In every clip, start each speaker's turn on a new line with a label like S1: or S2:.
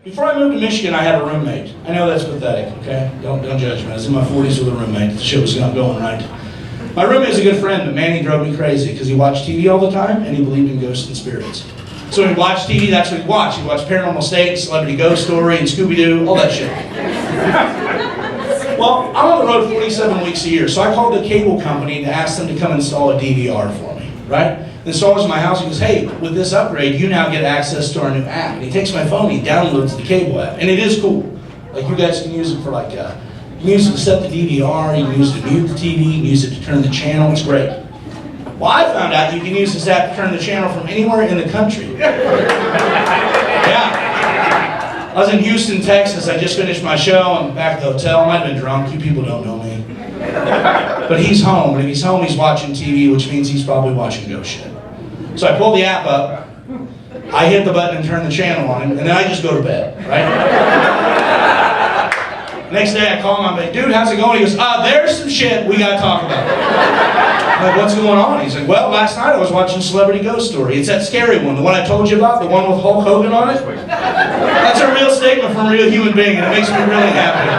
S1: Before I moved to Michigan, I had a roommate. I know that's pathetic, okay? Don't judge me. I was in my 40s with a roommate. The shit was not going right. My roommate was a good friend, but man, he drove me crazy because he watched TV all the time and he believed in ghosts and spirits. So when he watched TV, that's what he watched. He watched Paranormal State, Celebrity Ghost Story, and Scooby-Doo, all that shit. Well, I'm on the road 47 weeks a year, so I called the cable company to ask them to come install a DVR for me, right? The installer's in my house, he goes, hey, with this upgrade, you now get access to our new app. And he takes my phone, he downloads the cable app, and it is cool. Like, you guys can use it for like, you can use it to set the DVR, you can use it to mute the TV, you can use it to turn the channel, it's great. Well, I found out you can use this app to turn the channel from anywhere in the country. Yeah. I was in Houston, Texas. I just finished my show. I'm back at the hotel. I might have been drunk. You people don't know me. But he's home. And if he's home, he's watching TV, which means he's probably watching ghost shit. So I pull the app up. I hit the button and turn the channel on him. And then I just go to bed, right? Next day I call him, I'm like, dude, how's it going? He goes, there's some shit we gotta talk about. I'm like, what's going on? He's like, well, last night I was watching Celebrity Ghost Story. It's that scary one, the one I told you about, the one with Hulk Hogan on it. That's a real statement from a real human being, and it makes me really happy.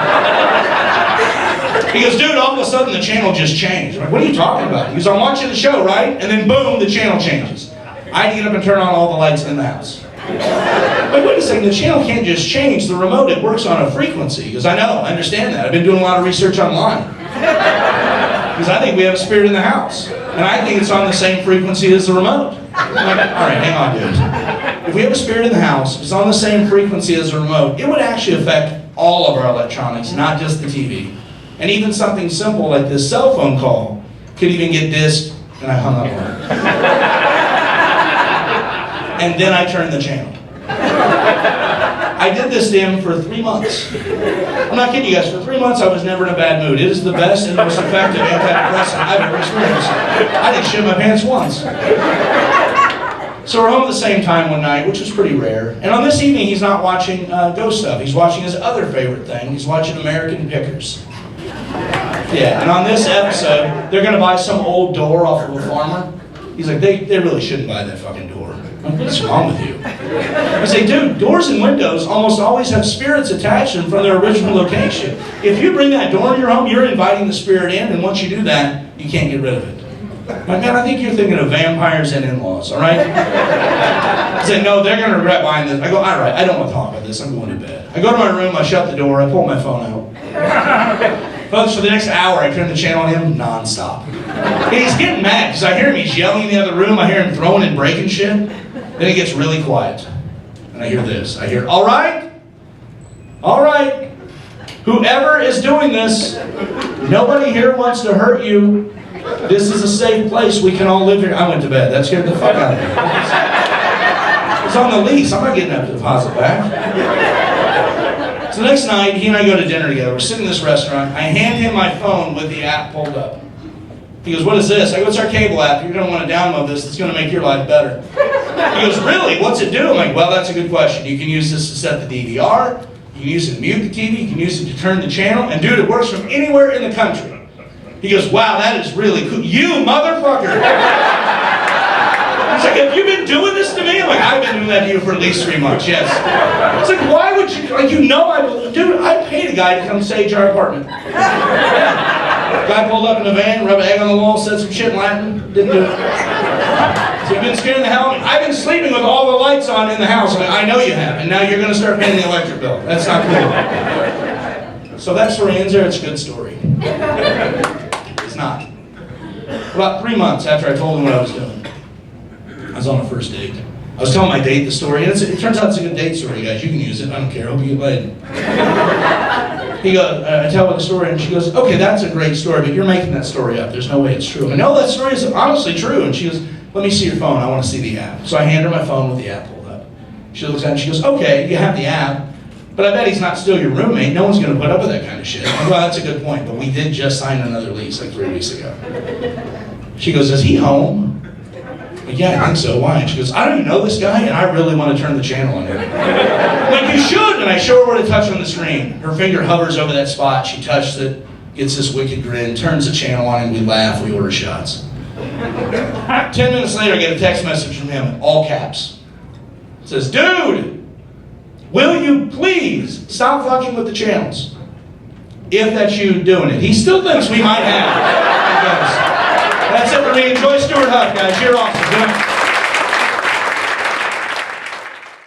S1: He goes, dude, all of a sudden the channel just changed. I'm like, what are you talking about? He goes, I'm watching the show, right? And then boom, the channel changes. I had to get up and turn on all the lights in the house. Like, wait a second, the channel can't just change the remote, it works on a frequency. He goes, I know, I understand that. I've been doing a lot of research online. Because I think we have a spirit in the house. And I think it's on the same frequency as the remote. I'm like, all right, hang on, dude. If we have a spirit in the house, it's on the same frequency as the remote, it would actually affect all of our electronics, not just the TV. And even something simple like this cell phone call could even get disked, and I hung up on it. And then I turned the channel. I did this to him for 3 months. I'm not kidding you guys, for 3 months I was never in a bad mood. It is the best and most effective antidepressant I've ever experienced. I didn't shit my pants once. So we're home at the same time one night, which was pretty rare. And on this evening, he's not watching ghost stuff. He's watching his other favorite thing. He's watching American Pickers. Yeah, and on this episode, they're going to buy some old door off of a farmer. He's like, they really shouldn't buy that fucking door. I'm like, what's wrong with you? I say, dude, doors and windows almost always have spirits attached to them from their original location. If you bring that door in your home, you're inviting the spirit in, and once you do that, you can't get rid of it. I'm like, man, I think you're thinking of vampires and in-laws, all right? I say, no, they're going to regret buying this. I go, all right, I don't want to talk about this. I'm going to bed. I go to my room, I shut the door, I pull my phone out. Folks, for the next hour, I turn the channel on him nonstop. And he's getting mad, because I hear him, he's yelling in the other room, I hear him throwing and breaking shit. Then it gets really quiet. And I hear this. I hear, all right, whoever is doing this, nobody here wants to hurt you. This is a safe place. We can all live here. I went to bed. That scared the fuck out of me. It's on the lease. I'm not getting that deposit back. So next night, he and I go to dinner together. We're sitting in this restaurant. I hand him my phone with the app pulled up. He goes, what is this? I go, it's our cable app. You're going to want to download this. It's going to make your life better. He goes, really? What's it do? I'm like, well, that's a good question. You can use this to set the DVR. You can use it to mute the TV. You can use it to turn the channel. And dude, it works from anywhere in the country. He goes, wow, that is really cool. You motherfucker. He's like, have you been doing this to me? I'm like, I've been doing that to you for at least 3 months, yes. It's like, why would you, like, you know I believe, dude, I paid a guy to come sage our apartment. Yeah. Guy pulled up in the van, rubbed an egg on the wall, said some shit in Latin, didn't do it. So you've been scaring the hell out of me. I've been sleeping with all the lights on in the house. I'm like, I know you have, and now you're going to start paying the electric bill. That's not cool. So that story ends there. It's a good story. It's not. About 3 months after I told him what I was doing, I was on a first date. I was telling my date the story, and it turns out it's a good date story, guys. You can use it. I don't care. Hope you get laid. He goes, I tell her the story, and she goes, okay, that's a great story, but you're making that story up. There's no way it's true. I know that story is honestly true. And she goes, let me see your phone. I want to see the app. So I hand her my phone with the app pulled up. She looks at it and she goes, okay, you have the app, but I bet he's not still your roommate. No one's going to put up with that kind of shit. I'm like, well, that's a good point, but we did just sign another lease like 3 weeks ago. She goes, is he home? I'm like, yeah, I think so. Why? And she goes, I don't even know this guy, and I really want to turn the channel on him. I'm like, you should. And I show her where to touch on the screen. Her finger hovers over that spot. She touches it, gets this wicked grin, turns the channel on, and we laugh. We order shots. 10 minutes later, I get a text message from him, all caps. It says, dude, Will you please stop fucking with the channels? If that's you doing it. He still thinks we might have. That's it for me. Enjoy Stuart Huff, guys. You're awesome.